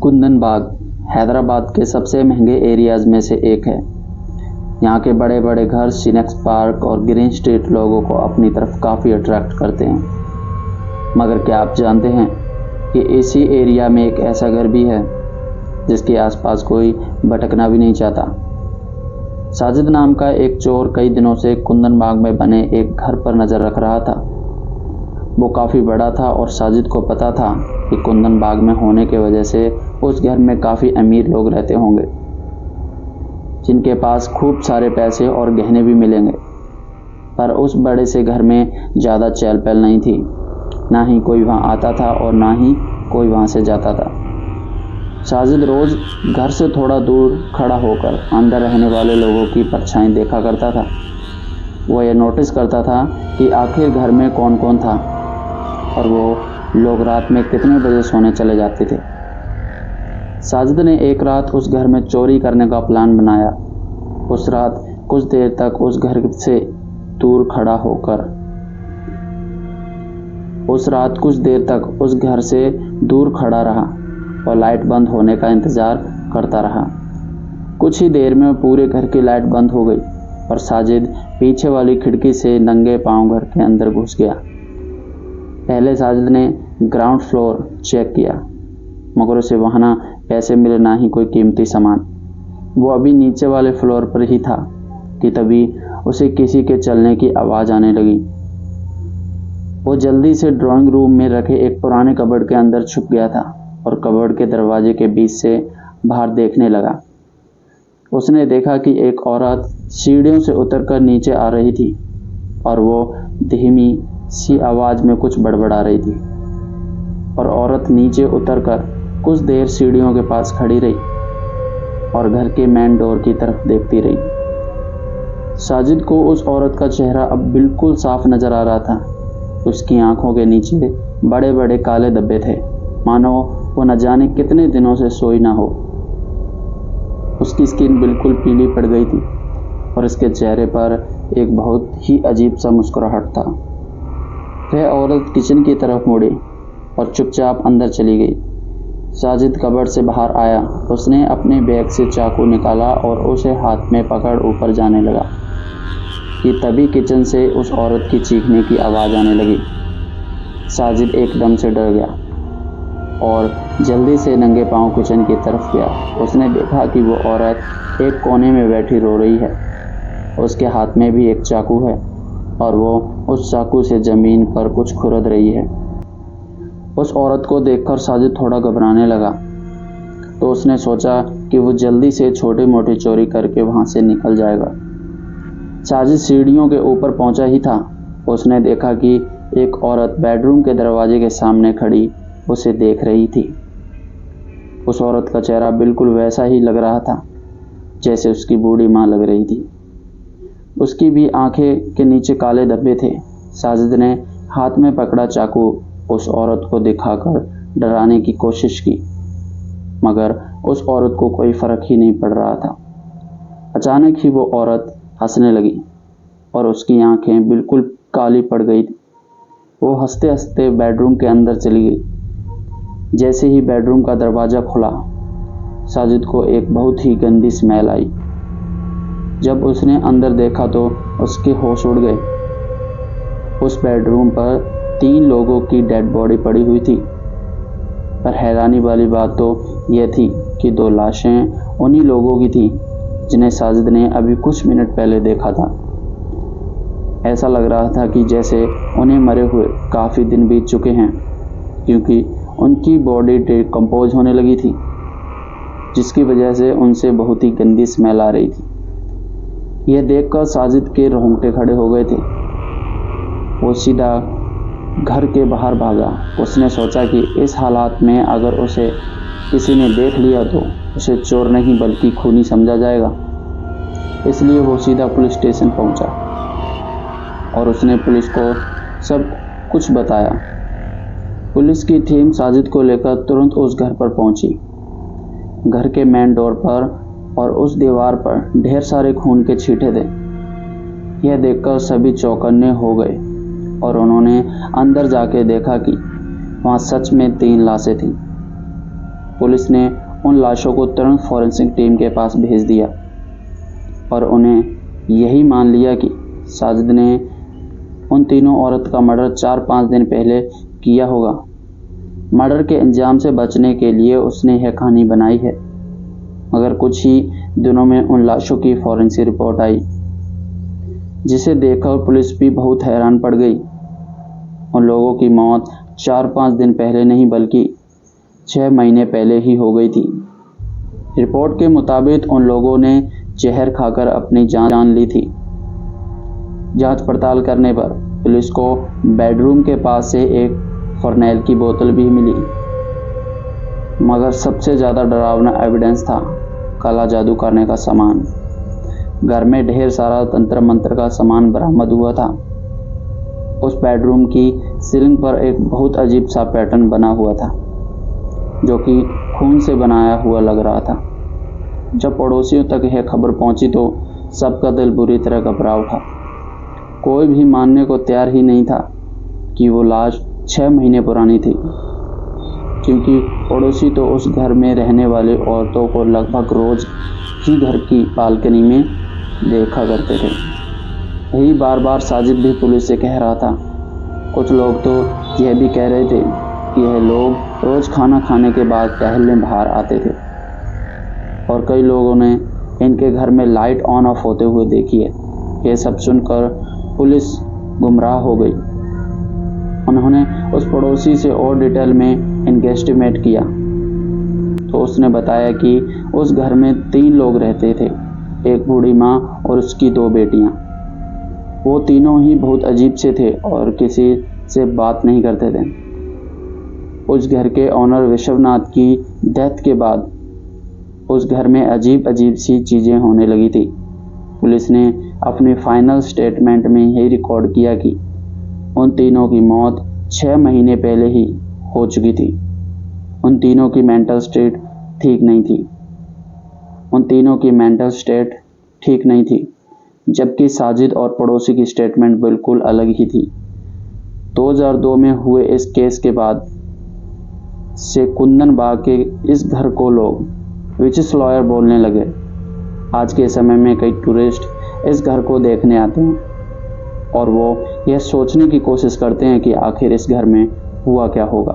कुंदन बाग हैदराबाद के सबसे महंगे एरियाज़ में से एक है। यहाँ के बड़े बड़े घर, सिनेक्स पार्क और ग्रीन स्ट्रीट लोगों को अपनी तरफ काफ़ी अट्रैक्ट करते हैं। मगर क्या आप जानते हैं कि इसी एरिया में एक ऐसा घर भी है जिसके आसपास कोई भटकना भी नहीं चाहता। साजिद नाम का एक चोर कई दिनों से कुंदन बाग में बने एक घर पर नज़र रख रहा था। वो काफ़ी बड़ा था और साजिद को पता था कि कुंदन बाग में होने की वजह से उस घर में काफ़ी अमीर लोग रहते होंगे, जिनके पास खूब सारे पैसे और गहने भी मिलेंगे। पर उस बड़े से घर में ज़्यादा चहल पहल नहीं थी। ना ही कोई वहाँ आता था और ना ही कोई वहाँ से जाता था। साजिद रोज़ घर से थोड़ा दूर खड़ा होकर अंदर रहने वाले लोगों की परछाई देखा करता था। वो ये नोटिस करता था कि आखिर घर में कौन कौन था और वो लोग रात में कितने बजे सोने चले जाते थे। साजिद ने एक रात उस घर में चोरी करने का प्लान बनाया। उस रात कुछ देर तक उस घर से दूर खड़ा रहा और लाइट बंद होने का इंतज़ार करता रहा। कुछ ही देर में पूरे घर की लाइट बंद हो गई और साजिद पीछे वाली खिड़की से नंगे पांव घर के अंदर घुस गया। पहले साजिद ने ग्राउंड फ्लोर चेक किया, मगर उसे वहाँ ना पैसे मिले ना ही कोई कीमती सामान। वो अभी नीचे वाले फ्लोर पर ही था कि तभी उसे किसी के चलने की आवाज़ आने लगी। वो जल्दी से ड्राइंग रूम में रखे एक पुराने कबर्ड के अंदर छुप गया था और कबर्ड के दरवाजे के बीच से बाहर देखने लगा। उसने देखा कि एक औरत सीढ़ियों से उतरकर नीचे आ रही थी और वो धीमी सी आवाज़ में कुछ बड़बड़ा रही थी। और औरत नीचे उतरकर कुछ देर सीढ़ियों के पास खड़ी रही और घर के मेन डोर की तरफ देखती रही। साजिद को उस औरत का चेहरा अब बिल्कुल साफ नज़र आ रहा था। उसकी आंखों के नीचे बड़े बड़े काले धब्बे थे, मानो वो न जाने कितने दिनों से सोई ना हो। उसकी स्किन बिल्कुल पीली पड़ गई थी और उसके चेहरे पर एक बहुत ही अजीब सा मुस्कुराहट था। वह औरत किचन की तरफ मुड़ी और चुपचाप अंदर चली गई। साजिद कबर्ड से बाहर आया। उसने अपने बैग से चाकू निकाला और उसे हाथ में पकड़ ऊपर जाने लगा कि तभी किचन से उस औरत की चीखने की आवाज़ आने लगी। साजिद एकदम से डर गया और जल्दी से नंगे पांव किचन की तरफ गया। उसने देखा कि वो औरत एक कोने में बैठी रो रही है। उसके हाथ में भी एक चाकू है और वो उस चाकू से ज़मीन पर कुछ खुरद रही है। उस औरत को देखकर साजिद थोड़ा घबराने लगा, तो उसने सोचा कि वो जल्दी से छोटी मोटी चोरी करके वहाँ से निकल जाएगा। साजिद सीढ़ियों के ऊपर पहुँचा ही था, उसने देखा कि एक औरत बेडरूम के दरवाजे के सामने खड़ी उसे देख रही थी। उस औरत का चेहरा बिल्कुल वैसा ही लग रहा था जैसे उसकी बूढ़ी माँ लग रही थी। उसकी भी आंखें के नीचे काले धब्बे थे। साजिद ने हाथ में पकड़ा चाकू उस औरत को दिखाकर डराने की कोशिश की, मगर उस औरत को कोई फ़र्क ही नहीं पड़ रहा था। अचानक ही वो औरत हंसने लगी और उसकी आंखें बिल्कुल काली पड़ गई थी। वो हंसते हंसते बेडरूम के अंदर चली गई। जैसे ही बेडरूम का दरवाज़ा खुला, साजिद को एक बहुत ही गंदी स्मेल आई। जब उसने अंदर देखा तो उसके होश उड़ गए। उस बेडरूम पर 3 लोगों की डेड बॉडी पड़ी हुई थी। पर हैरानी वाली बात तो यह थी कि 2 लाशें उन्हीं लोगों की थी जिन्हें साजिद ने अभी कुछ मिनट पहले देखा था। ऐसा लग रहा था कि जैसे उन्हें मरे हुए काफ़ी दिन बीत चुके हैं, क्योंकि उनकी बॉडी डिकम्पोज होने लगी थी, जिसकी वजह से उनसे बहुत ही गंदी स्मेल आ रही थी। यह देखकर साजिद के रोंगटे खड़े हो गए थे। वो सीधा घर के बाहर भागा। उसने सोचा कि इस हालात में अगर उसे किसी ने देख लिया तो उसे चोर नहीं बल्कि खूनी समझा जाएगा। इसलिए वो सीधा पुलिस स्टेशन पहुंचा और उसने पुलिस को सब कुछ बताया। पुलिस की टीम साजिद को लेकर तुरंत उस घर पर पहुंची। घर के मेन डोर पर और उस दीवार पर ढेर सारे खून के छींटे थे। यह देखकर सभी चौकन्ने हो गए और उन्होंने अंदर जाके देखा कि वहाँ सच में 3 लाशें थीं। पुलिस ने उन लाशों को तुरंत फॉरेंसिक टीम के पास भेज दिया और उन्हें यही मान लिया कि साजिद ने उन तीनों औरत का मर्डर 4-5 दिन पहले किया होगा। मर्डर के अंजाम से बचने के लिए उसने यह कहानी बनाई है। मगर कुछ ही दिनों में उन लाशों की फॉरेंसिक रिपोर्ट आई, जिसे देखकर पुलिस भी बहुत हैरान पड़ गई। उन लोगों की मौत 4-5 दिन पहले नहीं बल्कि 6 महीने पहले ही हो गई थी। रिपोर्ट के मुताबिक उन लोगों ने जहर खाकर अपनी जान ली थी। जांच पड़ताल करने पर पुलिस को बेडरूम के पास से एक फरनैल की बोतल भी मिली। मगर सबसे ज़्यादा डरावना एविडेंस था काला जादू करने का सामान। घर में ढेर सारा तंत्र मंत्र का सामान बरामद हुआ था। उस बेडरूम की सीलिंग पर एक बहुत अजीब सा पैटर्न बना हुआ था, जो कि खून से बनाया हुआ लग रहा था। जब पड़ोसियों तक यह खबर पहुंची तो सबका दिल बुरी तरह घबरा उठा। कोई भी मानने को तैयार ही नहीं था कि वो लाश 6 महीने पुरानी थी, क्योंकि पड़ोसी तो उस घर में रहने वाले औरतों को लगभग रोज ही घर की बालकनी में देखा करते थे। यही बार बार साजिद भी पुलिस से कह रहा था। कुछ लोग तो यह भी कह रहे थे कि यह लोग रोज खाना खाने के बाद टहलने बाहर आते थे और कई लोगों ने इनके घर में लाइट ऑन ऑफ होते हुए देखी है। यह सब सुनकर पुलिस गुमराह हो गई। उन्होंने उस पड़ोसी से और डिटेल में इन्वेस्टिगेट किया तो उसने बताया कि उस घर में 3 लोग रहते थे, एक बूढ़ी माँ और उसकी 2 बेटियाँ। वो तीनों ही बहुत अजीब से थे और किसी से बात नहीं करते थे। उस घर के ऑनर विश्वनाथ की डेथ के बाद उस घर में अजीब अजीब सी चीज़ें होने लगी थी। पुलिस ने अपने फाइनल स्टेटमेंट में यही रिकॉर्ड किया कि उन तीनों की मौत 6 महीने पहले ही हो चुकी थी। उन तीनों की मेंटल स्टेट ठीक नहीं थी, जबकि साजिद और पड़ोसी की स्टेटमेंट बिल्कुल अलग ही थी। 2002 में हुए इस केस के बाद से कुंदन बाग के इस घर को लोग विचिस लॉयर बोलने लगे। आज के समय में कई टूरिस्ट इस घर को देखने आते हैं और वो यह सोचने की कोशिश करते हैं कि आखिर इस घर में हुआ क्या होगा।